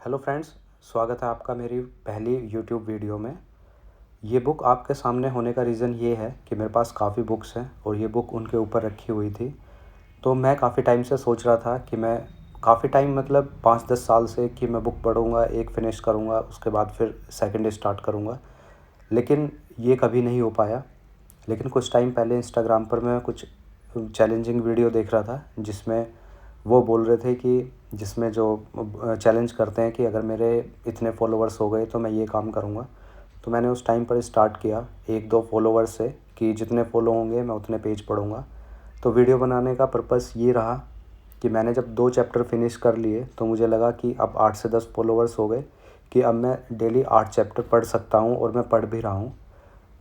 Hello friends, स्वागत है आपका मेरी पहली यूट्यूब वीडियो में। ये बुक आपके सामने होने का रीज़न ये है कि मेरे पास काफ़ी बुक्स हैं और ये बुक उनके ऊपर रखी हुई थी। तो मैं काफ़ी टाइम से सोच रहा था कि मैं काफ़ी टाइम मतलब 5-10 साल से कि मैं बुक पढ़ूँगा, एक फ़िनिश करूँगा, उसके बाद फिर सेकंड स्टार्ट करूँगा। लेकिन ये कभी नहीं हो पाया। लेकिन कुछ टाइम पहले इंस्टाग्राम पर मैं कुछ चैलेंजिंग वीडियो देख रहा था, जिसमें वो बोल रहे थे कि जिसमें जो चैलेंज करते हैं कि अगर मेरे इतने फॉलोअर्स हो गए तो मैं ये काम करूँगा। तो मैंने उस टाइम पर स्टार्ट किया 1-2 फॉलोअर्स से कि जितने फॉलो होंगे मैं उतने पेज पढ़ूँगा। तो वीडियो बनाने का पर्पस ये रहा कि मैंने जब 2 चैप्टर फिनिश कर लिए तो मुझे लगा कि अब 8 से 10 फॉलोअर्स हो गए कि अब मैं डेली 8 चैप्टर पढ़ सकता हूँ और मैं पढ़ भी रहा हूँ।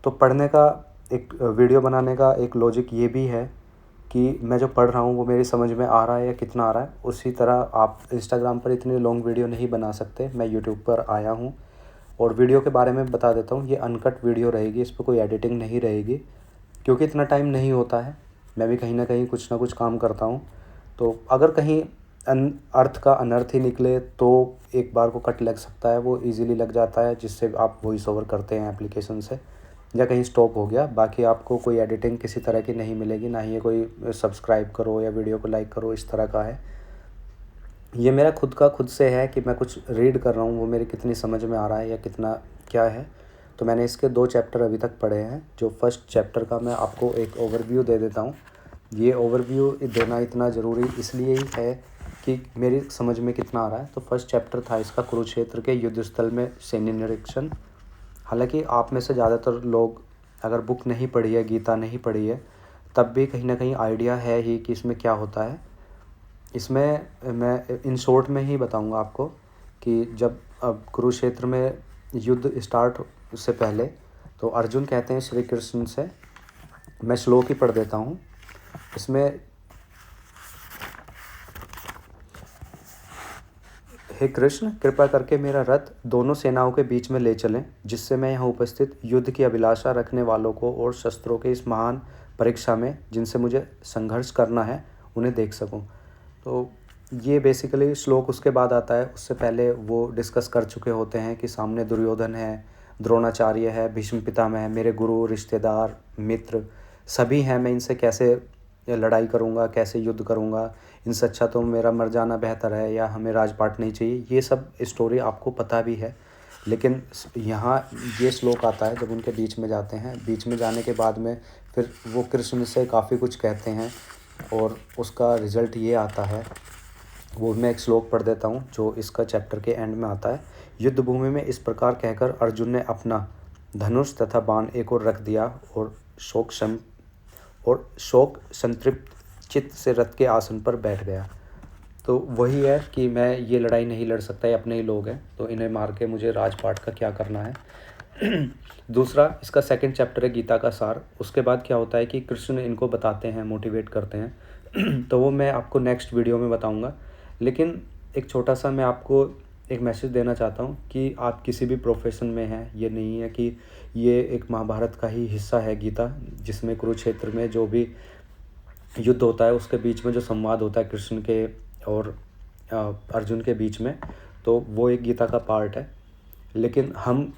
तो पढ़ने का एक वीडियो बनाने का एक लॉजिक ये भी है कि मैं जो पढ़ रहा हूँ वो मेरी समझ में आ रहा है या कितना आ रहा है। उसी तरह आप इंस्टाग्राम पर इतनी लॉन्ग वीडियो नहीं बना सकते। मैं यूट्यूब पर आया हूँ और वीडियो के बारे में बता देता हूँ, ये अनकट वीडियो रहेगी, इस पर कोई एडिटिंग नहीं रहेगी क्योंकि इतना टाइम नहीं होता है। मैं भी कहीं ना कहीं कुछ ना कुछ काम करता हूँ। तो अगर कहीं अर्थ का अनर्थ ही निकले तो एक बार को कट लग सकता है, वो इजीली लग जाता है जिससे आप वॉइस ओवर करते हैं एप्लीकेशन से, या कहीं स्टॉप हो गया। बाकी आपको कोई एडिटिंग किसी तरह की नहीं मिलेगी, ना ही ये कोई सब्सक्राइब करो या वीडियो को लाइक करो इस तरह का है। ये मेरा खुद से है कि मैं कुछ रीड कर रहा हूँ, वो मेरे कितनी समझ में आ रहा है या कितना क्या है। तो मैंने इसके 2 चैप्टर अभी तक पढ़े हैं। जो फर्स्ट चैप्टर का मैं आपको एक ओवरव्यू दे देता हूँ। ये ओवरव्यू देना इतना ज़रूरी इसलिए ही है कि मेरी समझ में कितना आ रहा है। तो फर्स्ट चैप्टर था इसका कुरुक्षेत्र के युद्ध स्थल में सैन्य निरीक्षण। हालांकि आप में से ज़्यादातर लोग अगर बुक नहीं पढ़ी है, गीता नहीं पढ़ी है, तब भी कहीं ना कहीं आइडिया है ही कि इसमें क्या होता है। इसमें मैं इन शॉर्ट में ही बताऊंगा आपको कि जब अब कुरुक्षेत्र में युद्ध स्टार्ट से पहले तो अर्जुन कहते हैं श्री कृष्ण से, मैं श्लोक ही पढ़ देता हूँ इसमें। हे कृष्ण, कृपा करके मेरा रथ दोनों सेनाओं के बीच में ले चलें, जिससे मैं यहाँ उपस्थित युद्ध की अभिलाषा रखने वालों को और शस्त्रों के इस महान परीक्षा में जिनसे मुझे संघर्ष करना है उन्हें देख सकूं। तो ये बेसिकली श्लोक उसके बाद आता है। उससे पहले वो डिस्कस कर चुके होते हैं कि सामने दुर्योधन है, द्रोणाचार्य है, भीष्म पितामह है, मेरे गुरु, रिश्तेदार, मित्र सभी हैं। मैं इनसे कैसे लड़ाई करूँगा, कैसे युद्ध करूँगा, इनसे अच्छा तो मेरा मर जाना बेहतर है या हमें राजपाट नहीं चाहिए। ये सब स्टोरी आपको पता भी है। लेकिन यहाँ ये श्लोक आता है जब उनके बीच में जाते हैं। बीच में जाने के बाद में फिर वो कृष्ण से काफ़ी कुछ कहते हैं और उसका रिज़ल्ट ये आता है। वो मैं एक श्लोक पढ़ देता हूँ जो इसका चैप्टर के एंड में आता है। युद्ध भूमि में इस प्रकार कहकर अर्जुन ने अपना धनुष तथा बाण एक ओर रख दिया और शोक संतृप्त चित्त से रथ के आसन पर बैठ गया। तो वही है कि मैं ये लड़ाई नहीं लड़ सकता, ये अपने ही लोग हैं, तो इन्हें मार के मुझे राजपाट का क्या करना है। दूसरा इसका सेकंड चैप्टर है गीता का सार। उसके बाद क्या होता है कि कृष्ण इनको बताते हैं, मोटिवेट करते हैं। तो वो मैं आपको नेक्स्ट वीडियो में बताऊंगा। लेकिन एक छोटा सा मैं आपको एक मैसेज देना चाहता हूँ कि आप किसी भी प्रोफेशन में हैं, ये नहीं है कि ये एक महाभारत का ही हिस्सा है गीता, जिसमें कुरुक्षेत्र में जो भी युद्ध होता है उसके बीच में जो संवाद होता है कृष्ण के और अर्जुन के बीच में, तो वो एक गीता का पार्ट है। लेकिन हम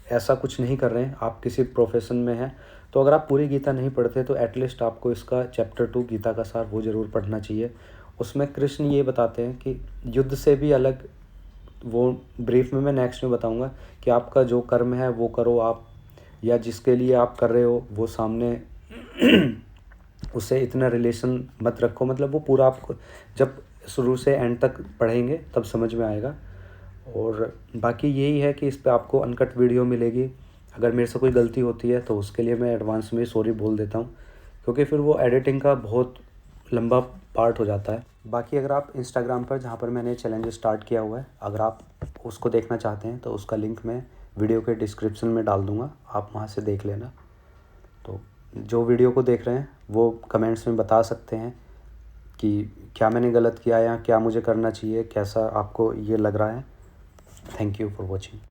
ऐसा कुछ नहीं कर रहे हैं। आप किसी प्रोफेशन में हैं तो अगर आप पूरी गीता नहीं पढ़ते तो एटलीस्ट आपको इसका चैप्टर 2 गीता का सार वो ज़रूर पढ़ना चाहिए। उसमें कृष्ण ये बताते हैं कि युद्ध से भी अलग, वो ब्रीफ में मैं नेक्स्ट में बताऊंगा कि आपका जो कर्म है वो करो आप, या जिसके लिए आप कर रहे हो वो सामने उससे इतना रिलेशन मत रखो। मतलब वो पूरा आपको जब शुरू से एंड तक पढ़ेंगे तब समझ में आएगा। और बाकी यही है कि इस पे आपको अनकट वीडियो मिलेगी। अगर मेरे से कोई गलती होती है तो उसके लिए मैं एडवांस में सॉरी बोल देता हूँ, क्योंकि फिर वो एडिटिंग का बहुत लंबा पार्ट हो जाता है। बाकी अगर आप इंस्टाग्राम पर, जहाँ पर मैंने चैलेंज स्टार्ट किया हुआ है, अगर आप उसको देखना चाहते हैं तो उसका लिंक मैं वीडियो के डिस्क्रिप्शन में डाल दूँगा, आप वहाँ से देख लेना। तो जो वीडियो को देख रहे हैं वो कमेंट्स में बता सकते हैं कि क्या मैंने गलत किया या क्या मुझे करना चाहिए, कैसा आपको ये लग रहा है। Thank you for watching.